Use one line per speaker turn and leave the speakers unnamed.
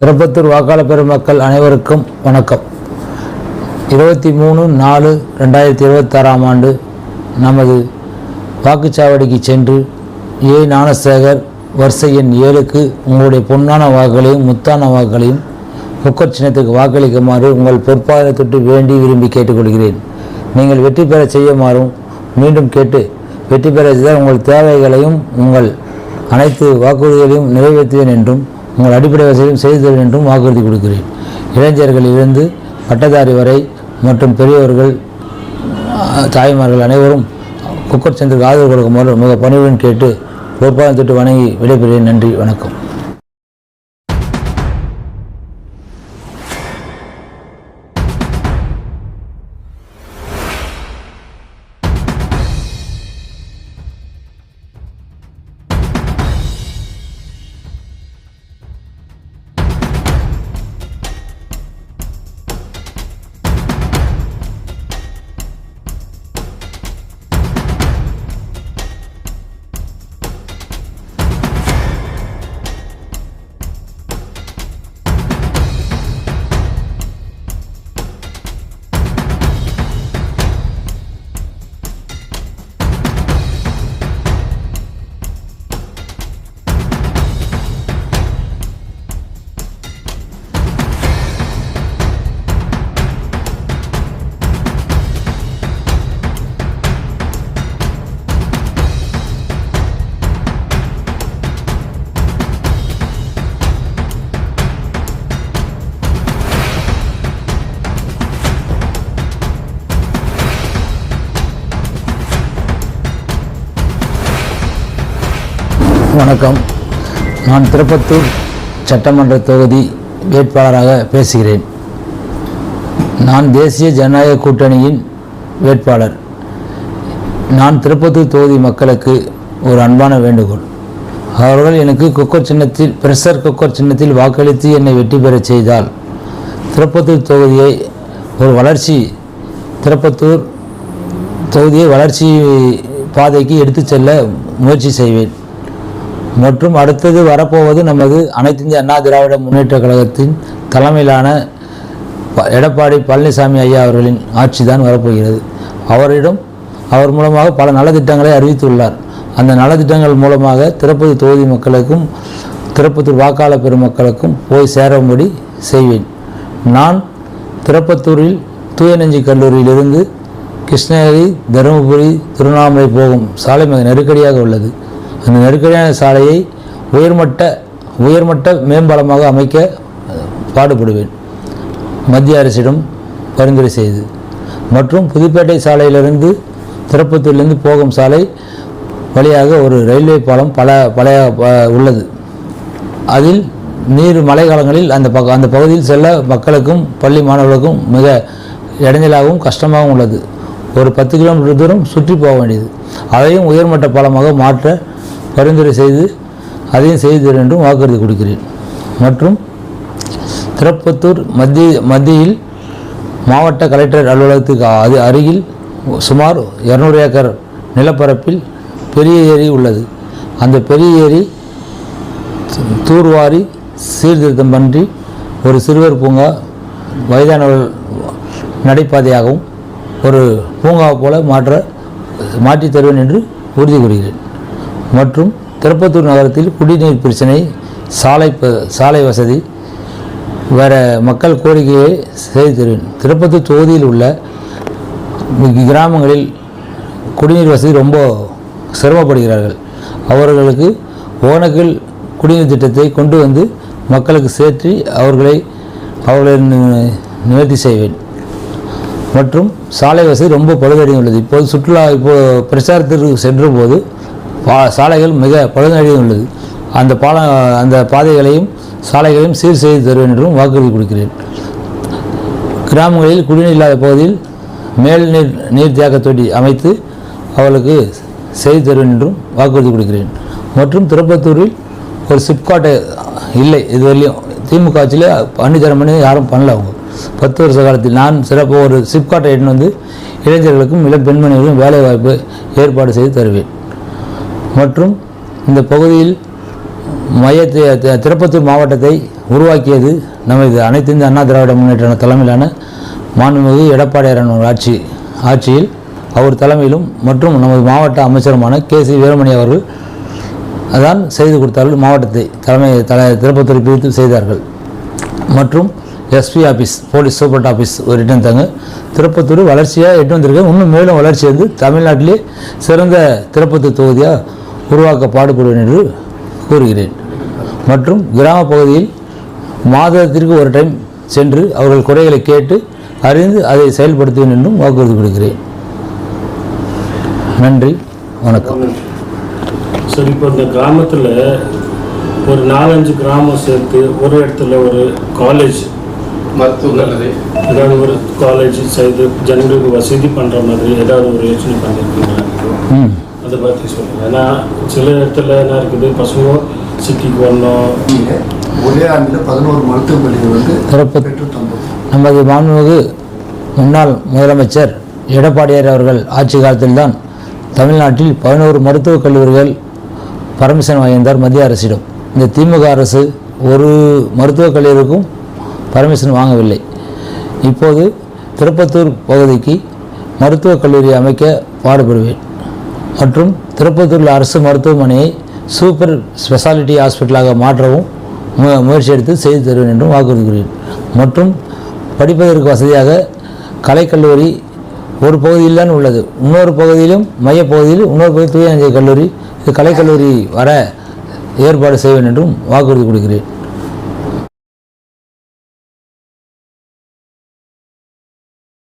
திருப்பத்தூர் வாக்காளர் பெருமக்கள் அனைவருக்கும் வணக்கம். 23/4/2026 ஆண்டு நமது வாக்குச்சாவடிக்கு சென்று ஞானசேகர் வரிசை எண் 7க்கு உங்களுடைய பொன்னான வாக்குகளையும் முத்தான வாக்குகளையும் குக்கர் சின்னத்துக்கு வாக்களிக்குமாறு உங்கள் பொறுப்பாக தொட்டு வேண்டி விரும்பி கேட்டுக்கொள்கிறேன். நீங்கள் வெற்றி பெற செய்யுமாறும் மீண்டும் கேட்டு வெற்றி பெற செய்தால் உங்கள் தேவைகளையும் உங்கள் அனைத்து வாக்குறுதிகளையும் நிறைவேற்றுவேன் என்றும் உங்கள் அடிப்படை வசதியும் செய்து தருவேன் என்றும் வாக்குறுதி கொடுக்கிறேன். இளைஞர்களிலிருந்து பட்டதாரி வரை மற்றும் பெரியவர்கள் தாய்மார்கள் அனைவரும் குக்கர் சென்றுக்கு ஆதரவு கொடுக்குமாறு மிக பணிவுடன் கேட்டு பொறுப்பாக தொட்டு வணங்கி விடைபெறுகிறேன். நன்றி, வணக்கம். வணக்கம். நான் திருப்பத்தூர் சட்டமன்ற தொகுதி வேட்பாளராக பேசுகிறேன். நான் தேசிய ஜனநாயக கூட்டணியின் வேட்பாளர். நான் திருப்பத்தூர் தொகுதி மக்களுக்கு ஒரு அன்பான வேண்டுகோள். அவர்கள் எனக்கு பிரஷர் குக்கர் சின்னத்தில் வாக்களித்து என்னை வெற்றி பெற செய்தால் திருப்பத்தூர் தொகுதியை திருப்பத்தூர் தொகுதியை வளர்ச்சி பாதைக்கு எடுத்துச் செல்ல முயற்சி செய்வேன். மற்றும் அடுத்தது வரப்போவது நமது அனைத்து இந்திய அண்ணா திராவிட முன்னேற்ற கழகத்தின் தலைமையிலான எடப்பாடி பழனிசாமி ஐயா அவர்களின் ஆட்சி தான் வரப்போகிறது. அவர் மூலமாக பல நலத்திட்டங்களை அறிவித்துள்ளார். அந்த நலத்திட்டங்கள் மூலமாக திருப்பத்தூர் தொகுதி மக்களுக்கும் திருப்பத்தூர் வாக்காளர் பெருமக்களுக்கும் போய் சேரும்படி செய்வேன். நான் திருப்பத்தூரில் தூயநெஞ்சி கல்லூரியிலிருந்து கிருஷ்ணகிரி, தருமபுரி, திருவண்ணாமலை போகும் சாலை மிக நெருக்கடியாக உள்ளது. அந்த நெருக்கடியான சாலையை உயர்மட்ட மேம்பாலமாக அமைக்க பாடுபடுவேன், மத்திய அரசிடம் பரிந்துரை செய்து. மற்றும் புதுப்பேட்டை சாலையிலிருந்து திருப்பத்தூரிலிருந்து போகும் சாலை வழியாக ஒரு ரயில்வே பாலம் பழைய உள்ளது. அதில் மழை காலங்களில் அந்த பகுதியில் செல்ல மக்களுக்கும் பள்ளி மாணவர்களுக்கும் மிக இடைஞ்சலாகவும் கஷ்டமாகவும் உள்ளது. ஒரு 10 கிலோமீட்டர் தூரம் சுற்றி போக வேண்டியது. அதையும் உயர்மட்ட பாலமாக மாற்ற பரிந்துரை செய்து அதையும் செய்து தரும் என்றும் வாக்குறுதி கொடுக்கிறேன். மற்றும் திருப்பத்தூர் மத்தியில் மாவட்ட கலெக்டர் அலுவலகத்துக்கு அருகில் சுமார் 200 ஏக்கர் நிலப்பரப்பில் பெரிய ஏரி உள்ளது. அந்த பெரிய ஏரி தூர்வாரி சீர்திருத்தம் பண்ணி ஒரு சிறுவர் பூங்கா, வயதானவர்கள் நடைபாதையாகவும் ஒரு பூங்காவை போல மாற்றி தருவேன் என்று உறுதி கூறுகிறேன். மற்றும் திருப்பத்தூர் நகரத்தில் குடிநீர் பிரச்சனை, சாலை வசதி, வேறு மக்கள் கோரிக்கையை செய்து தருவேன். திருப்பத்தூர் தொகுதியில் உள்ள கிராமங்களில் குடிநீர் வசதி ரொம்ப சிரமப்படுகிறார்கள். அவர்களுக்கு ஓனக்கல் குடிநீர் திட்டத்தை கொண்டு வந்து மக்களுக்கு சேர்த்து அவர்களை நிவர்த்தி செய்வேன். மற்றும் சாலை வசதி ரொம்ப பழுதடைந்துள்ளது. இப்போது பிரச்சாரத்திற்கு சென்ற போது சாலைகள் மிக பழுதடைந்துள்ளது. அந்த பாதைகளையும் சாலைகளையும் சீர் செய்து தருவேன் என்றும் வாக்குறுதி கொடுக்கிறேன். கிராமங்களில் குடிநீர் இல்லாத பகுதியில் நீர் தேக்க தொட்டி அமைத்து அவர்களுக்கு செய்து தருவேன் என்றும் வாக்குறுதி கொடுக்கிறேன். மற்றும் திருப்பத்தூரில் ஒரு சிப்காட் இல்லை, இதுவரையிலும் திமுக ஆட்சியில் பண்ணித்தரம் பண்ணி யாரும் பண்ணல. அவங்க 10 வருஷ காலத்தில் நான் சிறப்பாக ஒரு சிப்காட்டை எட்டு வந்து இளைஞர்களுக்கும் இளம் பெண்மணிகளுக்கும் வேலைவாய்ப்பு ஏற்பாடு செய்து தருவேன். மற்றும் இந்த பகுதியில் திருப்பத்தூர் மாவட்டத்தை உருவாக்கியது நமது அனைத்து இந்திய அண்ணா திராவிட முன்னேற்ற தலைமையிலான மாண்புமிகு எடப்பாடியார் ஆட்சியில் அவர் தலைமையிலும் மற்றும் நமது மாவட்ட அமைச்சருமான கே.சி. வீரமணி அவர்கள் அதான் செய்து கொடுத்தார்கள். மாவட்டத்தை திருப்பத்தூரை பிரித்து செய்தார்கள். மற்றும் எஸ்பி ஆஃபீஸ், போலீஸ் சூப்பர்ட் ஆஃபீஸ் ஒரு ரிட்டன் தாங்க. திருப்பத்தூர் வளர்ச்சியாக எட்டு வந்திருக்கேன். இன்னும் மேலும் வளர்ச்சி வந்து தமிழ்நாட்டிலே சிறந்த திருப்பத்தூர் தொகுதியாக உருவாக்க பாடுபடுவேன் என்று கூறுகிறேன். மற்றும் கிராம பகுதியில் மாதத்திற்கு ஒரு டைம் சென்று அவர்கள் குறைகளை கேட்டு அறிந்து அதை செயல்படுத்துவேன் என்றும் வாக்குறுதி கொடுக்கிறேன். நன்றி, வணக்கம்.
சரி, இப்போ இந்த கிராமத்தில் ஒரு 4-5 கிராமம் சேர்த்து ஒரு இடத்துல ஒரு காலேஜ் ஏதாவது ஒரு காலேஜ் செய்து ஜனங்களுக்கு வசதி பண்ணுற மாதிரி ஏதாவது ஒரு யோசனை பண்ணியிருக்கீங்களா? அதை பற்றி சொல்லுங்கள். ஏன்னா சில இடத்துல என்ன இருக்குது, பசங்க சிட்டிக்கு வரணும்.
ஒரே ஆண்டில் 11 மருத்துவக் கல்லூரிகள் வந்து பெற்றுத்தந்தோம்.
நமது மாண்புமிகு முன்னாள் முதலமைச்சர் எடப்பாடியார் அவர்கள் ஆட்சி காலத்தில்தான் தமிழ்நாட்டில் 11 மருத்துவக் கல்லூரிகள் பர்மிஷன் வாங்கியிருந்தார் மத்திய அரசிடம். இந்த திமுக அரசு ஒரு மருத்துவக் கல்லூரிக்கும் பர்மிஷன் வாங்கவில்லை. இப்போது திருப்பத்தூர் பகுதிக்கு மருத்துவக் கல்லூரி அமைக்க பாடுபடுவேன். மற்றும் திருப்பத்தூரில் அரசு மருத்துவமனையை சூப்பர் ஸ்பெஷாலிட்டி ஹாஸ்பிட்டலாக மாற்றவும் முயற்சி எடுத்து செய்து தருவேன் என்றும் வாக்குறுதிக்கிறேன். மற்றும் படிப்பதற்கு வசதியாக கலைக்கல்லூரி ஒரு பகுதியில் தான் உள்ளது. இன்னொரு பகுதியிலும் மையப்பகுதியில் இன்னொரு பகுதி தூய கல்லூரி, இது கலைக்கல்லூரி வர ஏற்பாடு செய்வேன் என்றும் வாக்குறுதி கொடுக்கிறேன்.